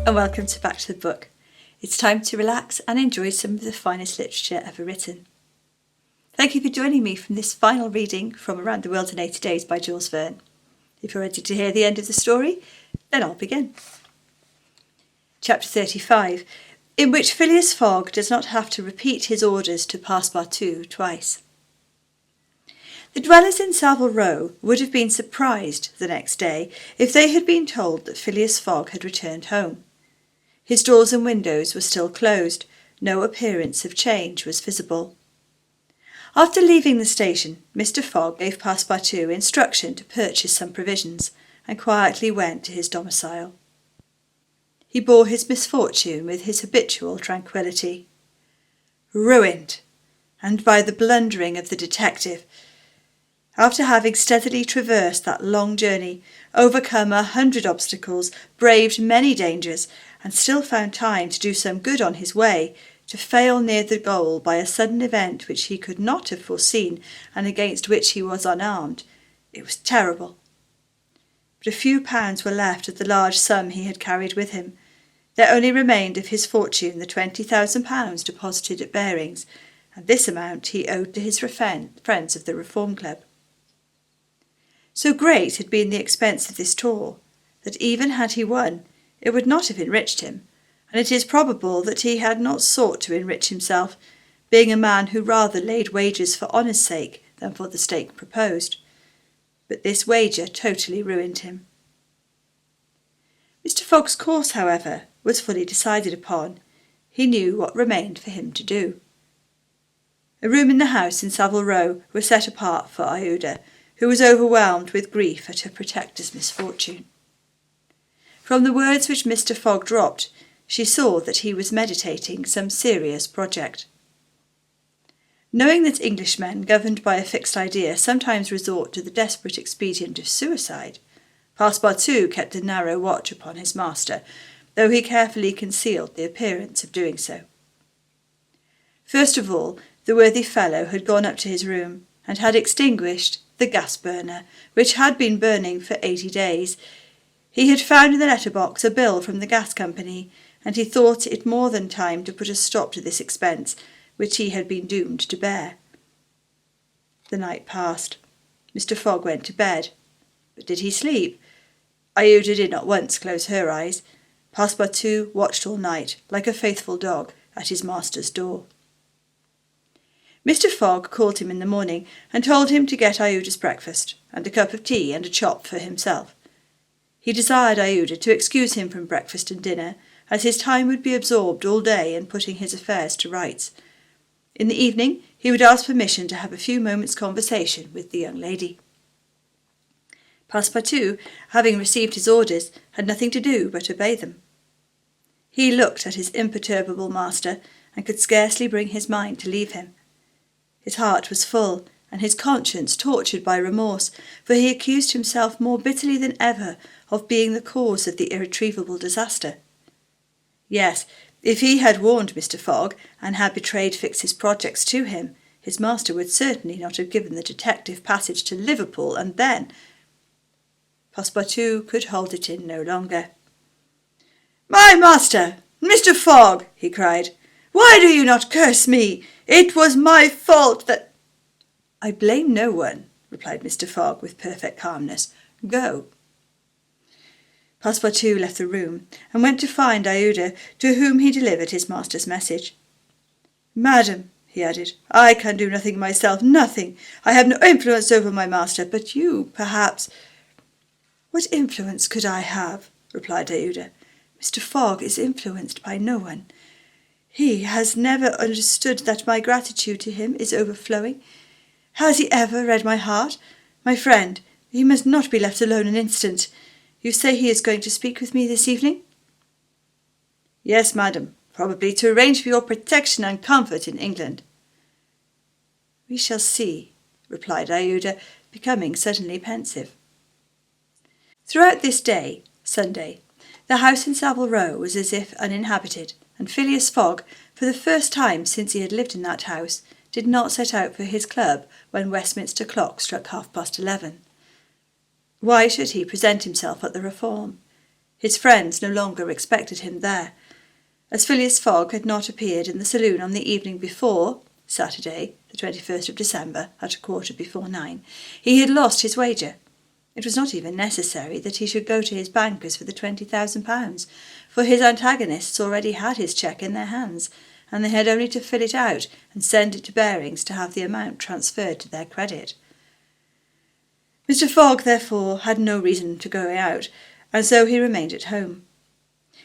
and welcome to Back to the Book. It's time to relax and enjoy some of the finest literature ever written. Thank you for joining me from this final reading from Around the World in 80 Days by Jules Verne. If you're ready to hear the end of the story, then I'll begin. Chapter 35, in which Phileas Fogg does not have to repeat his orders to Passepartout twice. The dwellers in Savile Row would have been surprised the next day if they had been told that Phileas Fogg had returned home. His doors and windows were still closed, no appearance of change was visible. After leaving the station, Mr. Fogg gave Passepartout instruction to purchase some provisions, and quietly went to his domicile. He bore his misfortune with his habitual tranquillity. Ruined, and by the blundering of the detective. After having steadily traversed that long journey, overcome 100 obstacles, braved many dangers, and still found time to do some good on his way, to fail near the goal by a sudden event which he could not have foreseen and against which he was unarmed, it was terrible. But a few pounds were left of the large sum he had carried with him. There only remained of his fortune the £20,000 deposited at Baring's, and this amount he owed to his friends of the Reform Club. So great had been the expense of this tour, that even had he won, it would not have enriched him, and it is probable that he had not sought to enrich himself, being a man who rather laid wagers for honour's sake than for the stake proposed. But this wager totally ruined him. Mr. Fogg's course, however, was fully decided upon. He knew what remained for him to do. A room in the house in Savile Row was set apart for Iuda, who was overwhelmed with grief at her protector's misfortune. From the words which Mr. Fogg dropped, she saw that he was meditating some serious project. Knowing that Englishmen, governed by a fixed idea, sometimes resort to the desperate expedient of suicide, Passepartout kept a narrow watch upon his master, though he carefully concealed the appearance of doing so. First of all, the worthy fellow had gone up to his room, and had extinguished the gas-burner, which had been burning for 80 days. He had found in the letter-box a bill from the gas company, and he thought it more than time to put a stop to this expense, which he had been doomed to bear. The night passed. Mr. Fogg went to bed. But did he sleep? Iuda did not once close her eyes. Passepartout watched all night, like a faithful dog, at his master's door. Mr. Fogg called him in the morning, and told him to get Iuda's breakfast, and a cup of tea and a chop for himself. He desired Iuda to excuse him from breakfast and dinner, as his time would be absorbed all day in putting his affairs to rights. In the evening he would ask permission to have a few moments' conversation with the young lady. Passepartout, having received his orders, had nothing to do but obey them. He looked at his imperturbable master, and could scarcely bring his mind to leave him. His heart was full, and his conscience tortured by remorse, for he accused himself more bitterly than ever of being the cause of the irretrievable disaster. Yes, if he had warned Mr. Fogg, and had betrayed Fix's projects to him, his master would certainly not have given the detective passage to Liverpool, and then— Passepartout could hold it in no longer. "My master, Mr. Fogg," he cried, "why do you not curse me? It was my fault that—" "I blame no one," replied Mr. Fogg with perfect calmness. "Go." Passepartout left the room, and went to find Iuda, to whom he delivered his master's message. "Madam," he added, "I can do nothing myself, nothing. I have no influence over my master, but you, perhaps—" "What influence could I have?" replied Iuda. "Mr. Fogg is influenced by no one. He has never understood that my gratitude to him is overflowing. Has he ever read my heart? My friend, he must not be left alone an instant. You say he is going to speak with me this evening?" "Yes, madam, probably to arrange for your protection and comfort in England." "We shall see," replied Iuda, becoming suddenly pensive. Throughout this day, Sunday, the house in Savile Row was as if uninhabited, and Phileas Fogg, for the first time since he had lived in that house, did not set out for his club when Westminster clock struck 11:30. Why should he present himself at the Reform? His friends no longer expected him there. As Phileas Fogg had not appeared in the saloon on the evening before, Saturday, the 21st of December, at 9:15, he had lost his wager. It was not even necessary that he should go to his bankers for the £20,000, for his antagonists already had his cheque in their hands, and they had only to fill it out and send it to Barings to have the amount transferred to their credit. Mr. Fogg, therefore, had no reason to go out, and so he remained at home.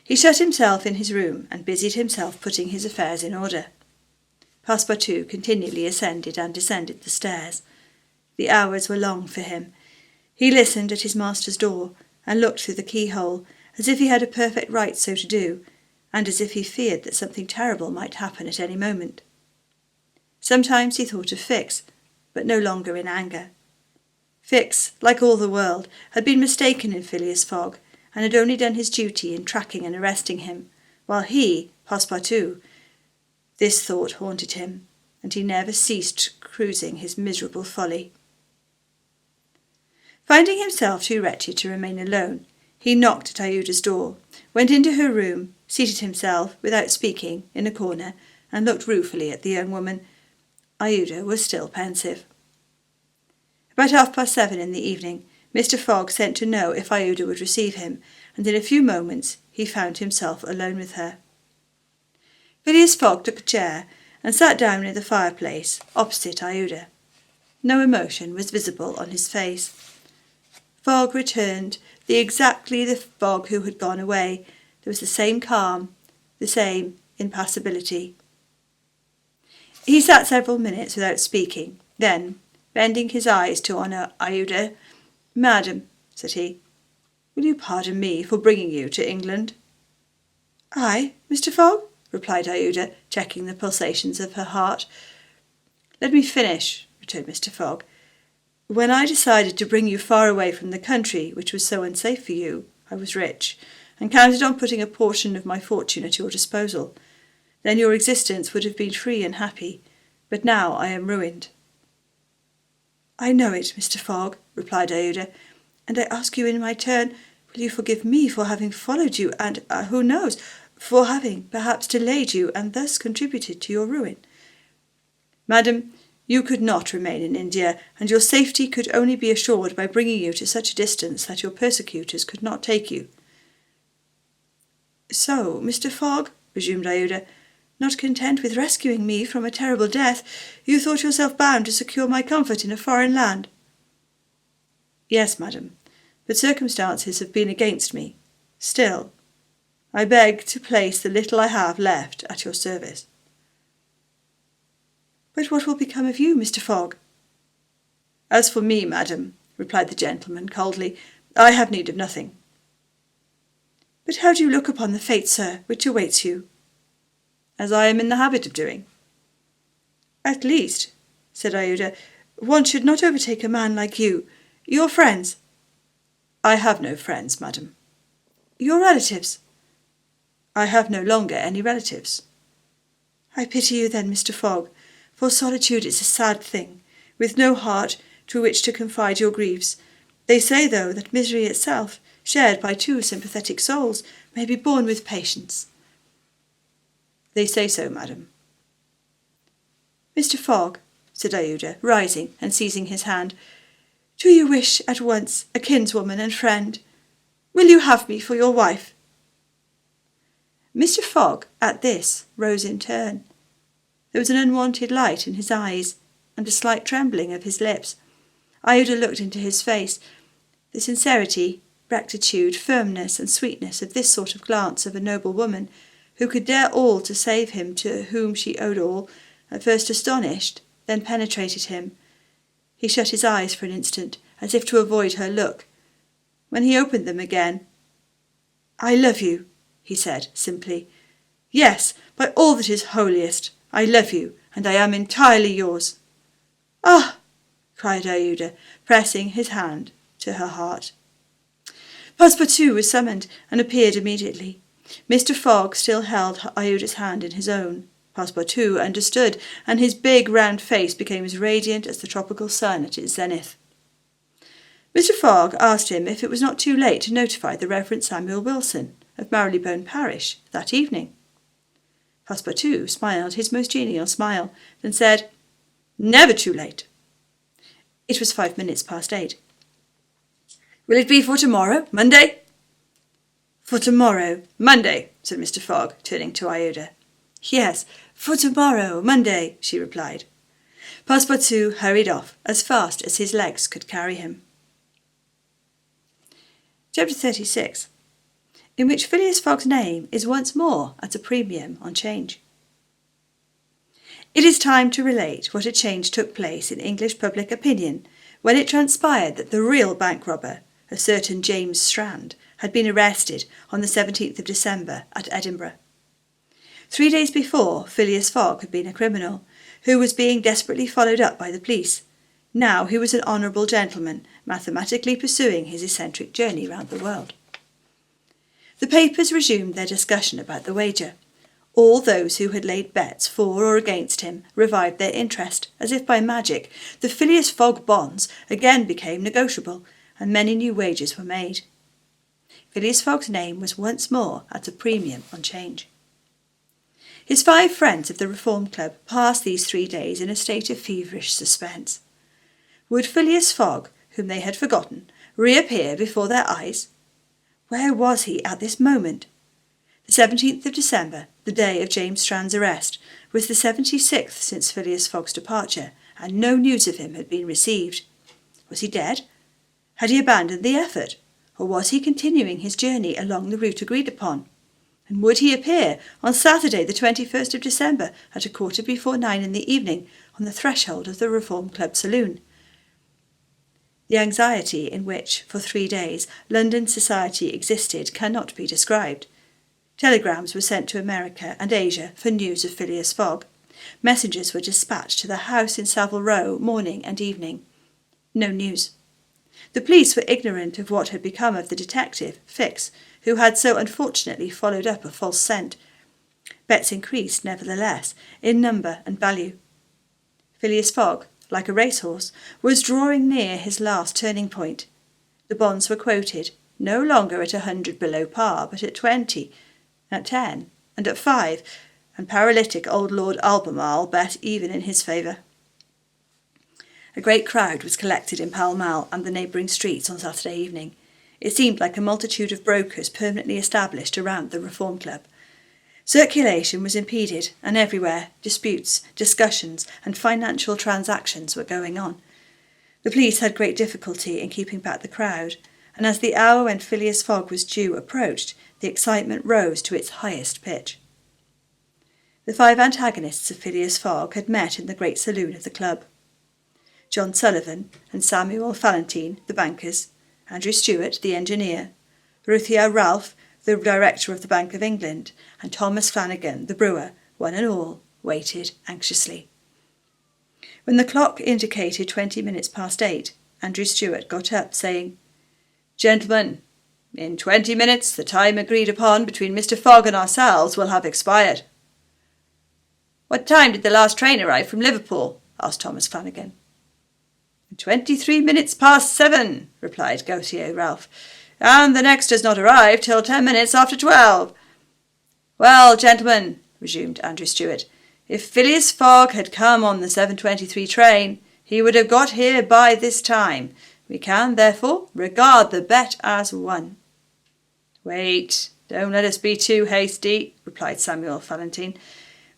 He shut himself in his room and busied himself putting his affairs in order. Passepartout continually ascended and descended the stairs. The hours were long for him. He listened at his master's door and looked through the keyhole, as if he had a perfect right so to do, and as if he feared that something terrible might happen at any moment. Sometimes he thought of Fix, but no longer in anger. Fix, like all the world, had been mistaken in Phileas Fogg, and had only done his duty in tracking and arresting him, while he, Passepartout, this thought haunted him, and he never ceased cruising his miserable folly. Finding himself too wretched to remain alone, he knocked at Aouda's door, went into her room, seated himself, without speaking, in a corner, and looked ruefully at the young woman. Aouda was still pensive. About 7:30 in the evening, Mr. Fogg sent to know if Aouda would receive him, and in a few moments he found himself alone with her. Phileas Fogg took a chair and sat down near the fireplace, opposite Aouda. No emotion was visible on his face. Fogg returned, exactly the Fogg who had gone away. There was the same calm, the same impassibility. He sat several minutes without speaking. Then, bending his eyes to honour Aouda, "Madam," said he, "will you pardon me for bringing you to England?" "I, Mr. Fogg?" replied Aouda, checking the pulsations of her heart. "Let me finish," returned Mr. Fogg. "When I decided to bring you far away from the country which was so unsafe for you, I was rich, and counted on putting a portion of my fortune at your disposal. Then your existence would have been free and happy, but now I am ruined." "I know it, Mr. Fogg," replied Aouda, "and I ask you in my turn, will you forgive me for having followed you and, who knows, for having perhaps delayed you and thus contributed to your ruin?" "Madam, you could not remain in India, and your safety could only be assured by bringing you to such a distance that your persecutors could not take you." "So, Mr. Fogg," resumed Aouda, "not content with rescuing me from a terrible death, you thought yourself bound to secure my comfort in a foreign land?" "Yes, madam, but circumstances have been against me. Still, I beg to place the little I have left at your service." "But what will become of you, Mr. Fogg?" "As for me, madam," replied the gentleman coldly, "I have need of nothing." "But how do you look upon the fate, sir, which awaits you?" "As I am in the habit of doing." "At least," said Aouda, "one should not overtake a man like you. Your friends—" "I have no friends, madam." "Your relatives?" "I have no longer any relatives." "I pity you then, Mr. Fogg, for solitude is a sad thing, with no heart to which to confide your griefs. They say, though, that misery itself, shared by two sympathetic souls, may be borne with patience." "They say so, madam." "Mr. Fogg," said Aouda, rising and seizing his hand, "do you wish at once a kinswoman and friend? Will you have me for your wife?" Mr. Fogg, at this, rose in turn. There was an unwonted light in his eyes, and a slight trembling of his lips. Aouda looked into his face. The sincerity, rectitude, firmness, and sweetness of this sort of glance of a noble woman, who could dare all to save him to whom she owed all, at first astonished, then penetrated him. He shut his eyes for an instant, as if to avoid her look. When he opened them again, "I love you," he said simply. "Yes, by all that is holiest, I love you, and I am entirely yours." "Ah!" cried Aouda, pressing his hand to her heart. Passepartout was summoned, and appeared immediately. Mr. Fogg still held Aouda's hand in his own. Passepartout understood, and his big round face became as radiant as the tropical sun at its zenith. Mr. Fogg asked him if it was not too late to notify the Reverend Samuel Wilson of Marylebone Parish that evening. Passepartout smiled his most genial smile, then said, "Never too late." It was 5 minutes past 8. "Will it be for tomorrow, Monday?" "For tomorrow, Monday," said Mr. Fogg, turning to Iota. "Yes, for tomorrow, Monday," she replied. Passepartout hurried off as fast as his legs could carry him. Chapter 36, in which Phileas Fogg's name is once more at a premium on 'Change. It is time to relate what a change took place in English public opinion when it transpired that the real bank robber, a certain James Strand, had been arrested on the 17th of December at Edinburgh. 3 days before, Phileas Fogg had been a criminal, who was being desperately followed up by the police. Now he was an honourable gentleman, mathematically pursuing his eccentric journey round the world. The papers resumed their discussion about the wager. All those who had laid bets for or against him revived their interest, as if by magic. The Phileas Fogg bonds again became negotiable, and many new wagers were made. Phileas Fogg's name was once more at a premium on 'Change. His 5 friends of the Reform Club passed these 3 days in a state of feverish suspense. Would Phileas Fogg, whom they had forgotten, reappear before their eyes? Where was he at this moment? The 17th of December, the day of James Strand's arrest, was the 76th since Phileas Fogg's departure, and no news of him had been received. Was he dead? Had he abandoned the effort? Or was he continuing his journey along the route agreed upon? And would he appear on Saturday the 21st of December at 9:15 in the evening on the threshold of the Reform Club saloon? The anxiety in which, for 3 days, London society existed cannot be described. Telegrams were sent to America and Asia for news of Phileas Fogg. Messengers were dispatched to the house in Savile Row morning and evening. No news. The police were ignorant of what had become of the detective, Fix, who had so unfortunately followed up a false scent. Bets increased, nevertheless, in number and value. Phileas Fogg, like a racehorse, was drawing near his last turning point. The bonds were quoted, no longer at 100 below par, but at 20, at 10, and at 5, and paralytic old Lord Albemarle bet even in his favour. A great crowd was collected in Pall Mall and the neighbouring streets on Saturday evening. It seemed like a multitude of brokers permanently established around the Reform Club. Circulation was impeded, and everywhere disputes, discussions, and financial transactions were going on. The police had great difficulty in keeping back the crowd, and as the hour when Phileas Fogg was due approached, the excitement rose to its highest pitch. The 5 antagonists of Phileas Fogg had met in the great saloon of the club. John Sullivan and Samuel Fallentin, the bankers, Andrew Stewart, the engineer, Ruthia Ralph, the director of the Bank of England, and Thomas Flanagan, the brewer, one and all, waited anxiously. When the clock indicated 20 minutes past 8, Andrew Stewart got up, saying, "Gentlemen, in 20 minutes the time agreed upon between Mr. Fogg and ourselves will have expired." "What time did the last train arrive from Liverpool?" asked Thomas Flanagan. 23 minutes past 7, replied Gautier Ralph, "and the next does not arrive till 10 minutes after 12. "Well, gentlemen," resumed Andrew Stewart, "if Phileas Fogg had come on the 7:23 train, he would have got here by this time. We can, therefore, regard the bet as won." "Wait, don't let us be too hasty," replied Samuel Fallentin.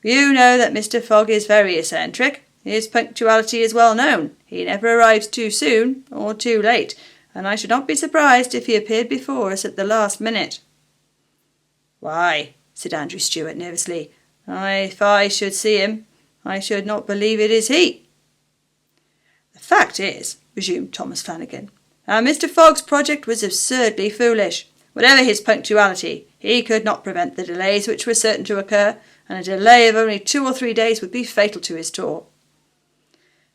"You know that Mr. Fogg is very eccentric. His punctuality is well known. He never arrives too soon or too late, and I should not be surprised if he appeared before us at the last minute." "Why," said Andrew Stewart nervously, "if I should see him, I should not believe it is he." "The fact is," resumed Thomas Flanagan, "that Mr. Fogg's project was absurdly foolish. Whatever his punctuality, he could not prevent the delays which were certain to occur, and a delay of only 2 or 3 days would be fatal to his tour.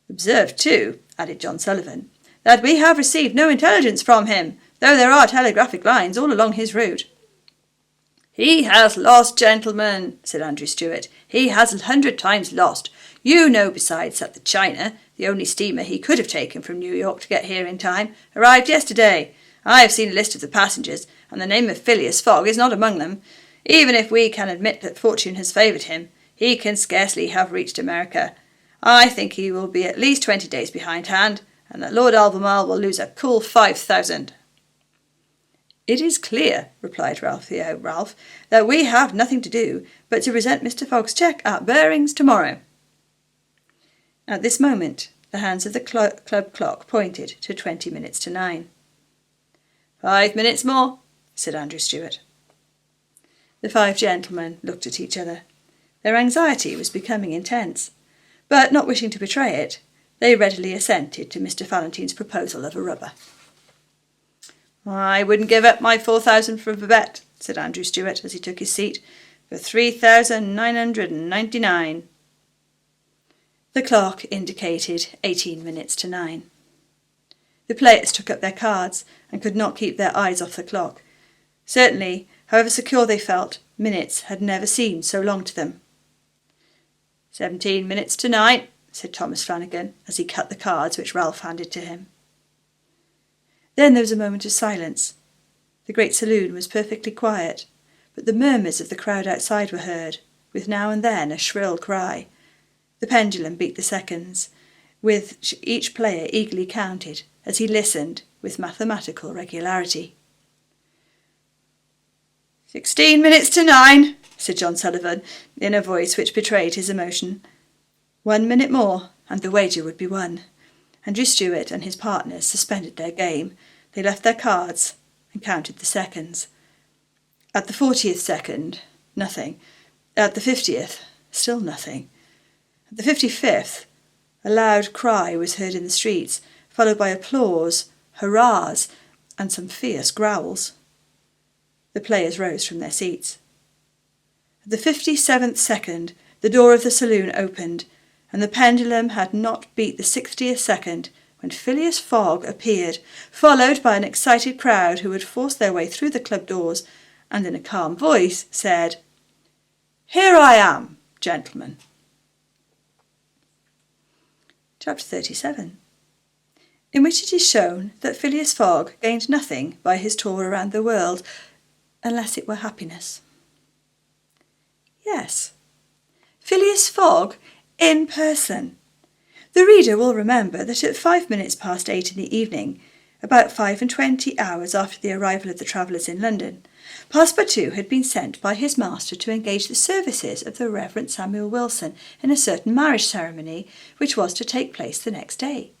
Observe, too," added John Sullivan, "that we have received no intelligence from him, though there are telegraphic lines all along his route." "He has lost, gentlemen," said Andrew Stewart. "He has 100 times lost. You know besides that the China, The only steamer he could have taken from New York to get here in time arrived yesterday. I have seen a list of the passengers, and the name of Phileas Fogg is not among them. Even if we can admit that fortune has favoured him, he can scarcely have reached America. I think he will be at least 20 days behindhand, and that Lord Albemarle will lose a cool 5,000. It is clear, replied Ralph, that we have nothing to do but to present Mr. Fogg's cheque at Bearing's tomorrow. At this moment, the hands of the club clock pointed to 20 minutes to 9. 5 minutes more, said Andrew Stuart. The five gentlemen looked at each other. Their anxiety was becoming intense, but not wishing to betray it, they readily assented to Mr. Fallopine's proposal of a rubber. I wouldn't give up my 4,000 for a bet, said Andrew Stuart as he took his seat, for 3,999. The clock indicated 18 minutes to 9. The players took up their cards and could not keep their eyes off the clock. Certainly, however secure they felt, minutes had never seemed so long to them. 17 minutes to 9, said Thomas Flanagan as he cut the cards which Ralph handed to him. Then there was a moment of silence. The great saloon was perfectly quiet, but the murmurs of the crowd outside were heard, with now and then a shrill cry. The pendulum beat the seconds, with each player eagerly counted as he listened with mathematical regularity. 16 minutes to 9, said John Sullivan, in a voice which betrayed his emotion. 1 minute more, and the wager would be won. Andrew Stuart and his partners suspended their game. They left their cards and counted the seconds. At the 40th second, nothing. At the 50th, still nothing. At the 55th, a loud cry was heard in the streets, followed by applause, hurrahs, and some fierce growls. The players rose from their seats. At the 57th second, the door of the saloon opened, and the pendulum had not beat the 60th second when Phileas Fogg appeared, followed by an excited crowd who had forced their way through the club doors, and in a calm voice said, "Here I am, gentlemen." Chapter 37, in which it is shown that Phileas Fogg gained nothing by his tour around the world, unless it were happiness. Yes, Phileas Fogg in person. The reader will remember that at 5 minutes past 8 in the evening, about 25 hours after the arrival of the travellers in London, Passepartout had been sent by his master to engage the services of the Reverend Samuel Wilson in a certain marriage ceremony which was to take place the next day.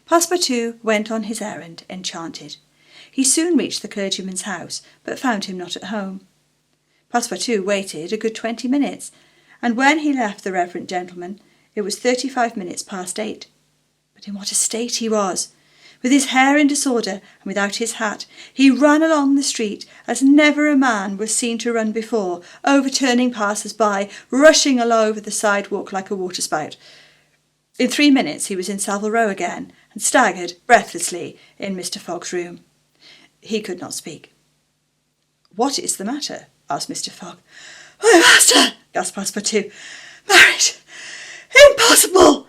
Passepartout went on his errand, enchanted. He soon reached the clergyman's house, but found him not at home. Passepartout waited a good 20 minutes, and when he left the reverend gentleman, it was 35 minutes past 8. But in what a state he was! With his hair in disorder and without his hat, he ran along the street as never a man was seen to run before, overturning passers-by, rushing all over the sidewalk like a waterspout. In 3 minutes he was in Savile Row again, and staggered breathlessly in Mr. Fogg's room. He could not speak. "What is the matter?" asked Mr. Fogg. "My master!" gasped Passepartout. "Married! Impossible!"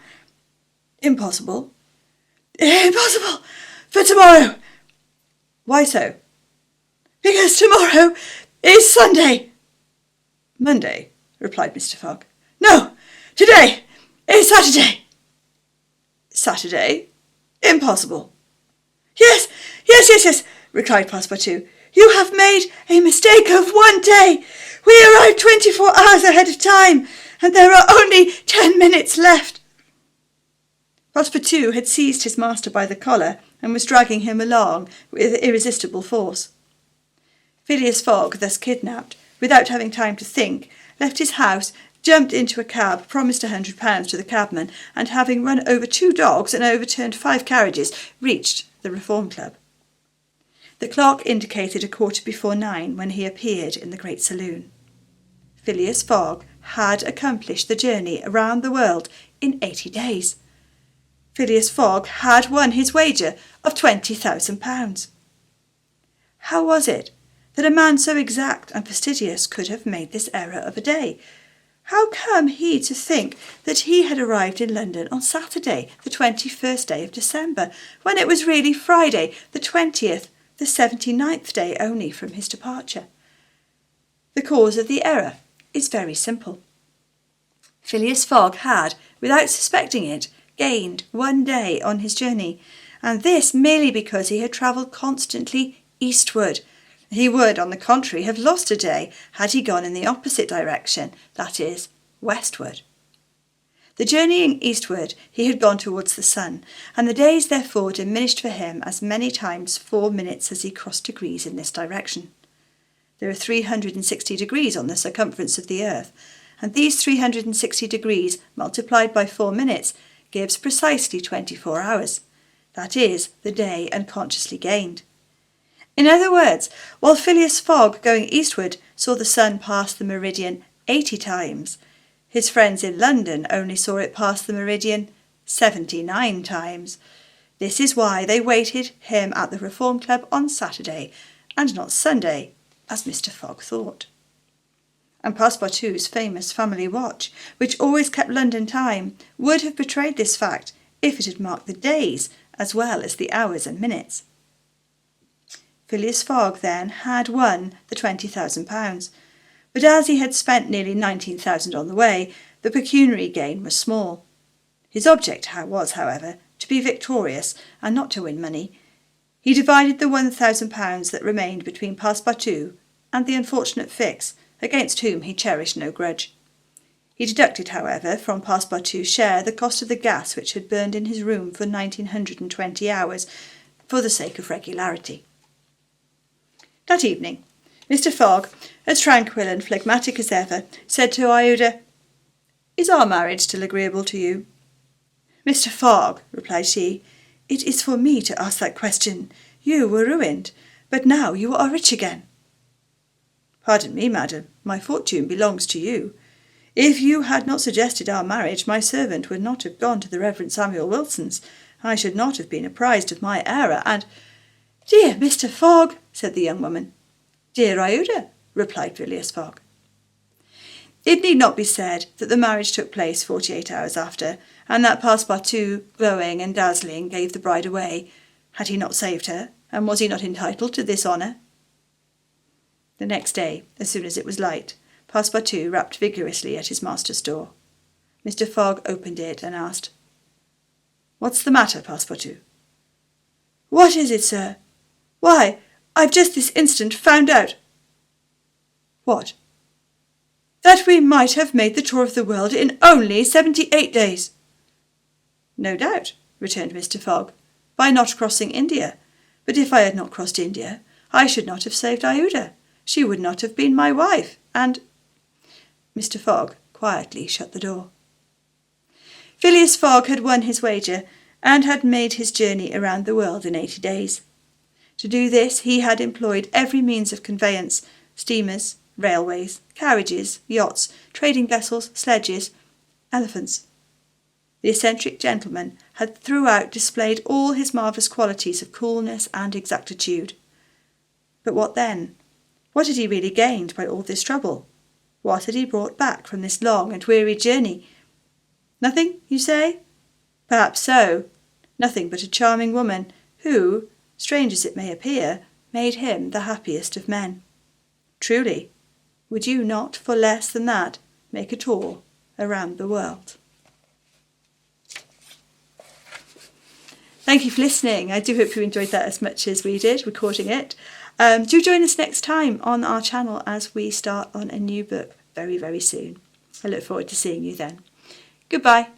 "Impossible?" "Impossible! For tomorrow!" "Why so?" "Because tomorrow is Sunday." "Monday," replied Mr. Fogg. "No, today is Saturday." "Saturday? Impossible." Yes, replied Passepartout. "You have made a mistake of 1 day. We arrived 24 hours ahead of time, and there are only 10 minutes left." Passepartout had seized his master by the collar and was dragging him along with irresistible force. Phileas Fogg, thus kidnapped, without having time to think, left his house, jumped into a cab, promised £100 to the cabman, and having run over 2 dogs and overturned 5 carriages, reached the Reform Club. The clock indicated 9:15 when he appeared in the great saloon. Phileas Fogg had accomplished the journey around the world in 80 days. Phileas Fogg had won his wager of £20,000. How was it that a man so exact and fastidious could have made this error of a day? How come he to think that he had arrived in London on Saturday, the 21st day of December, when it was really Friday, the 20th, the 79th day only from his departure? The cause of the error is very simple. Phileas Fogg had, without suspecting it, gained 1 day on his journey, and this merely because he had travelled constantly eastward. He would, on the contrary, have lost a day had he gone in the opposite direction, that is, westward. The journeying eastward he had gone towards the sun, and the days therefore diminished for him as many times 4 minutes as he crossed degrees in this direction. There are 360 degrees on the circumference of the earth, and these 360 degrees multiplied by 4 minutes gives precisely 24 hours. That is, the day unconsciously gained. In other words, while Phileas Fogg, going eastward, saw the sun pass the meridian 80 times, his friends in London only saw it pass the meridian 79 times. This is why they waited him at the Reform Club on Saturday, and not Sunday, as Mr. Fogg thought. And Passepartout's famous family watch, which always kept London time, would have betrayed this fact if it had marked the days as well as the hours and minutes. Phileas Fogg, then, had won the £20,000, but as he had spent nearly 19,000 on the way, the pecuniary gain was small. His object was, however, to be victorious and not to win money. He divided the £1,000 that remained between Passepartout and the unfortunate Fix, against whom he cherished no grudge. He deducted, however, from Passepartout's share the cost of the gas which had burned in his room for 1920 hours, for the sake of regularity. That evening, Mr. Fogg, as tranquil and phlegmatic as ever, said to Iuda, "Is our marriage still agreeable to you?" "Mr. Fogg," replied she, "it is for me to ask that question. You were ruined, but now you are rich again." "Pardon me, madam, my fortune belongs to you. If you had not suggested our marriage, my servant would not have gone to the Reverend Samuel Wilson's. I should not have been apprised of my error, and—" "Dear Mr. Fogg," said the young woman. "Dear Iuda," replied Phileas Fogg. It need not be said that the marriage took place 48 hours after, and that Passepartout, glowing and dazzling, gave the bride away. Had he not saved her, and was he not entitled to this honour? The next day, as soon as it was light, Passepartout rapped vigorously at his master's door. Mr. Fogg opened it and asked, "What's the matter, Passepartout?" "What is it, sir? Why, I've just this instant found out—" "What?" "That we might have made the tour of the world in only 78 days. "No doubt," returned Mr. Fogg, "by not crossing India. But if I had not crossed India, I should not have saved Iuda. She would not have been my wife, and—" Mr. Fogg quietly shut the door. Phileas Fogg had won his wager, and had made his journey around the world in 80 days. To do this he had employed every means of conveyance, steamers, railways, carriages, yachts, trading vessels, sledges, elephants. The eccentric gentleman had throughout displayed all his marvellous qualities of coolness and exactitude. But what then? What had he really gained by all this trouble? What had he brought back from this long and weary journey? Nothing, you say? Perhaps so. Nothing but a charming woman, who, strange as it may appear, made him the happiest of men. Truly, would you not, for less than that, make a tour around the world? Thank you for listening. I do hope you enjoyed that as much as we did recording it. Do join us next time on our channel as we start on a new book very, very soon. I look forward to seeing you then. Goodbye.